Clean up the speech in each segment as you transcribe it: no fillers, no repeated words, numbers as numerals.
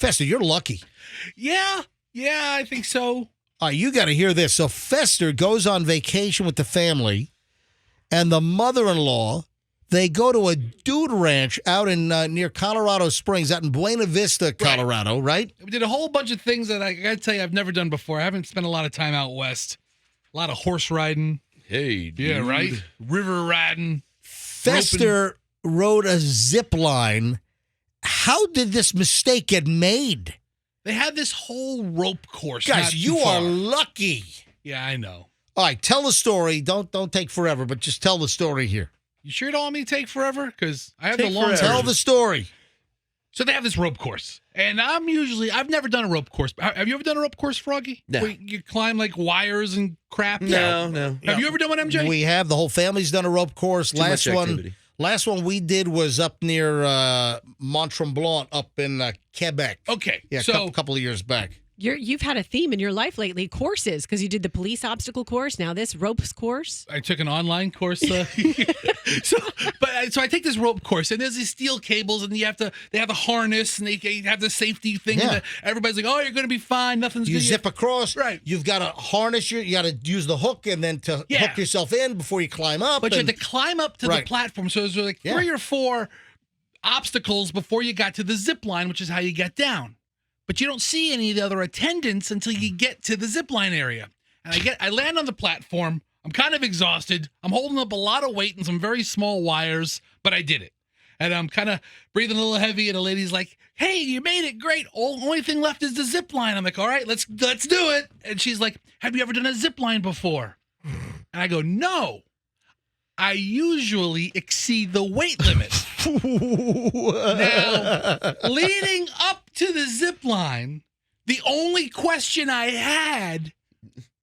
Fester, you're lucky. Yeah, I think so. All right, you got to hear this. So Fester goes on vacation with the family, and the mother-in-law, they go to a dude ranch out in near Colorado Springs, out in Buena Vista, Colorado, right? We did a whole bunch of things that I got to tell you I've never done before. I haven't spent a lot of time out west. A lot of horse riding. Hey, dude. Yeah, right? River riding. Fester rode a zip line. How did this mistake get made? They had this whole rope course. Guys, you are lucky. Yeah, I know. All right, tell the story. Don't take forever, but just tell the story here. You sure you don't want me to take forever? Because I have Take the long forever. Tell the story. So they have this rope course. And I've never done a rope course. Have you ever done a rope course, Froggy? No. Where you climb like wires and crap? No. Have you ever done one, MJ? We have. The whole family's done a rope course. Too much activity. Last one we did was up near Mont Tremblant up in Quebec. Okay. Yeah, so a couple of years back. You've had a theme in your life lately, courses, because you did the police obstacle course, now this ropes course. I took an online course. So I take this rope course, and there's these steel cables, and they have a harness, and they have the safety thing. Yeah. And everybody's like, "Oh, you're going to be fine. Nothing's You going to zip across. Right. You've got to harness you got to use the hook and then to hook yourself in before you climb up. But you had to climb up to the Right. platform. So there's like 3 or 4 obstacles before you got to the zip line, which is how you get down. But you don't see any of the other attendants until you get to the zip line area. And I land on the platform. I'm kind of exhausted. I'm holding up a lot of weight and some very small wires, but I did it. And I'm kind of breathing a little heavy, and the lady's like, "Hey, you made it great. Only thing left is the zip line." I'm like, "All right, let's do it." And she's like, "Have you ever done a zip line before?" And I go, "No. I usually exceed the weight limit." Now, leading up to the zip line, the only question I had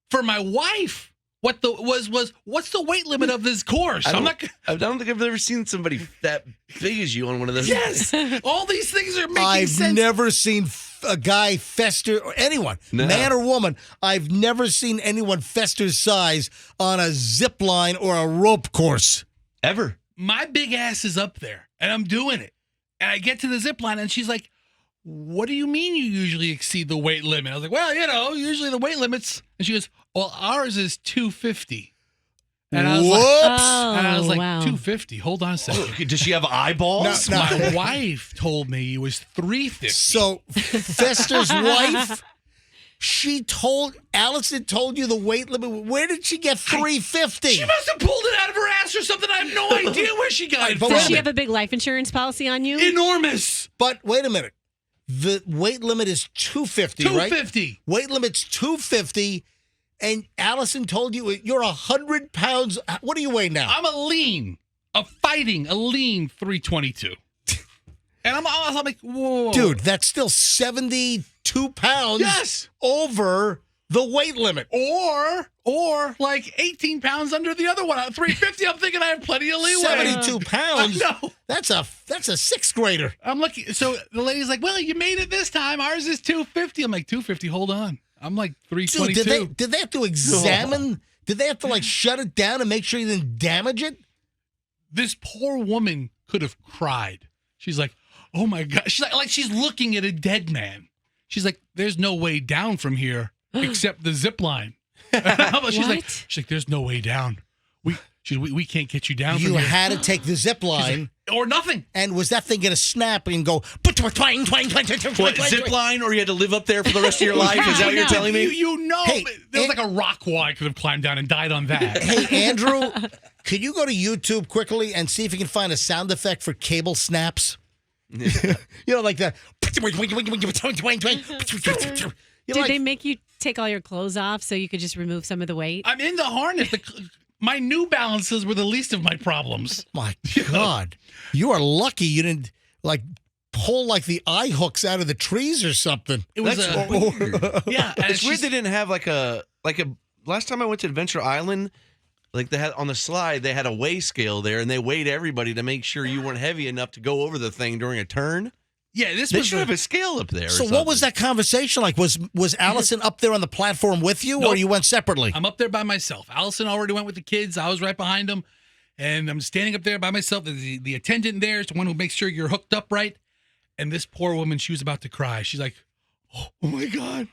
for my wife was what's the weight limit of this course? I don't think I've ever seen somebody that big as you on one of those. Yes, all these things are making I've sense. never seen a guy Fester, or anyone, man or woman, I've never seen anyone Fester's size on a zip line or a rope course. Ever. My big ass is up there, and I'm doing it. And I get to the zip line, and she's like, "What do you mean you usually exceed the weight limit?" I was like, "Well, usually the weight limits." And she goes, "Well, ours is 250." And I was like, wow. 250. Hold on a second. Does she have eyeballs? No. My wife told me it was 350. So Fester's wife, Allison told you the weight limit. Where did she get 350? She must have pulled it out of her ass or something. I have no idea where she got it But from. Does she have a big life insurance policy on you? Enormous. But wait a minute. The weight limit is 250, right? 250. Weight limit's 250, and Allison told you you're 100 pounds. What do you weigh now? I'm a lean 322. And I'm like, whoa. Dude, that's still 72 pounds Yes. over the weight limit. Or like 18 pounds under the other one. At 350, I'm thinking I have plenty of leeway. 72 pounds. I know. That's a sixth grader. I'm lucky. So the lady's like, "Well, you made it this time. Ours is 250. I'm like, 250, hold on. I'm like 322. Dude, did they have to examine? Did they have to like shut it down and make sure you didn't damage it? This poor woman could have cried. She's like, "Oh my God." She's like she's looking at a dead man. She's like, "There's no way down from here except the zip line." she's like, "There's no way down. We can't get you down You from here." had to take the zip line. Or nothing. And was that thing going to snap and go, twang, twang, twang, twang, twang, What, twang, zip twang? line, or you had to live up there for the rest of your life? Is that what you're telling me? You know, Hey, there was like a rock wall I could have climbed down and died on that. Hey, Andrew, could you go to YouTube quickly and see if you can find a sound effect for cable snaps? You know, like that. Did they make you take all your clothes off so you could just remove some of the weight? I'm in the harness. My New Balances were the least of my problems. My God. You are lucky you didn't, like, pull, like, the eye hooks out of the trees or something. It was That's weird. yeah. And It's weird they didn't have like a last time I went to Adventure Island, like they had on the slide, they had a weigh scale there, and they weighed everybody to make sure you weren't heavy enough to go over the thing during a turn. Yeah, this They was should have a scale up there. So what was that conversation like? Was Allison up there on the platform with you, or you went separately? I'm up there by myself. Allison already went with the kids. I was right behind them, and I'm standing up there by myself. The attendant there is the one who makes sure you're hooked up right. And this poor woman, she was about to cry. She's like, "Oh my God,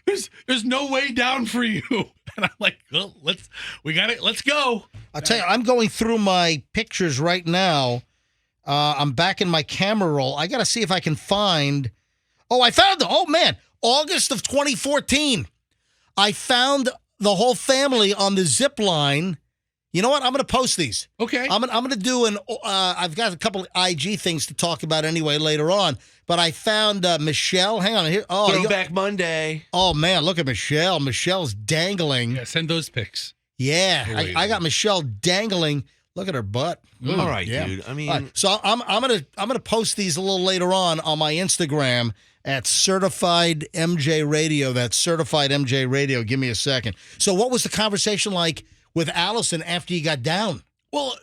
there's no way down for you." And I'm like, "Well, let's go." I'll tell you, I'm going through my pictures right now. I'm back in my camera roll. I got to see if I can find. Oh, I found. Oh man, August of 2014. I found the whole family on the zip line. You know what? I'm going to post these. Okay. I'm going to do an. I've got a couple of IG things to talk about anyway later on. But I found Michelle. Hang on here. Oh, Throwback Monday. Oh man, look at Michelle. Michelle's dangling. Yeah, send those pics. Yeah, I got Michelle dangling. Look at her butt. All right, yeah. dude. I mean, All right, so I'm gonna post these a little later on my Instagram at Certified MJ Radio. That's Certified MJ Radio. Give me a second. So what was the conversation like with Allison after you got down? Well,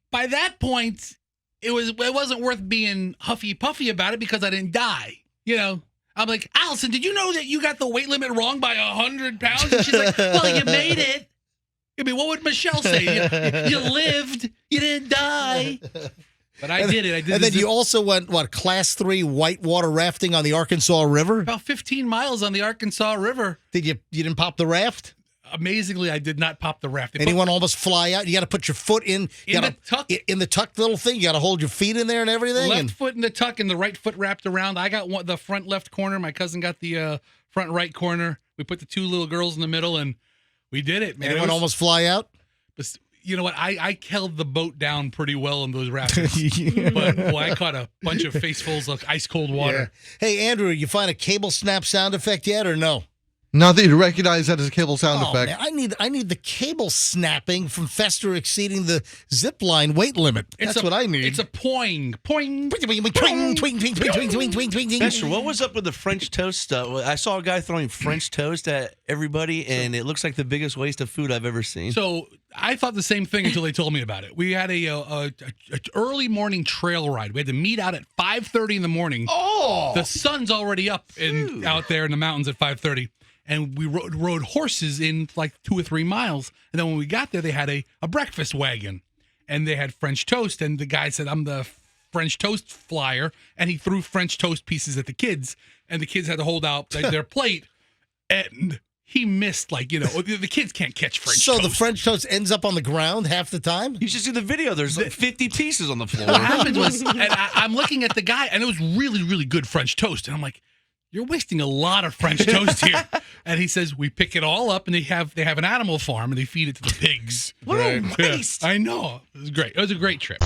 by that point, it wasn't worth being huffy puffy about it because I didn't die. You know, I'm like, Allison, did you know that you got the weight limit wrong by 100 pounds? And she's like, well, you made it. I mean, what would Michelle say? You lived. You didn't die. But I did it. And then you also went, Class 3 whitewater rafting on the Arkansas River? About 15 miles on the Arkansas River. You didn't pop the raft? Amazingly, I did not pop the raft. Anyone almost fly out? You got to put your foot in the tuck. In the tuck little thing. You got to hold your feet in there and everything. Left foot in the tuck and the right foot wrapped around. I got the front left corner. My cousin got the front right corner. We put the two little girls in the middle, and we did it, man. Anyone almost fly out? You know what? I held the boat down pretty well in those rapids. But I caught a bunch of facefuls of ice cold water. Yeah. Hey, Andrew, you find a cable snap sound effect yet or no? Not that you recognize that as a cable sound effect. Man, I need the cable snapping from Fester exceeding the zip line weight limit. That's what I need. It's a poing. Poing. Fester, what was up with the French toast stuff? I saw a guy throwing French toast at everybody, and it looks like the biggest waste of food I've ever seen. So I thought the same thing until they told me about it. We had a early morning trail ride. We had to meet out at 5:30 in the morning. Oh, the sun's already up out there in the mountains at 5:30. And we rode horses in like 2 or 3 miles. And then when we got there, they had a breakfast wagon. And they had French toast. And the guy said, I'm the French toast flyer. And he threw French toast pieces at the kids. And the kids had to hold out their plate. And he missed, the kids can't catch French toast. So the French toast ends up on the ground half the time? You should see the video. There's like 50 pieces on the floor. What happened was, and I'm looking at the guy, and it was really, really good French toast. And I'm like, you're wasting a lot of French toast here. And he says, we pick it all up, and they have an animal farm, and they feed it to the pigs. What a waste. Yeah, I know. It was great. It was a great trip.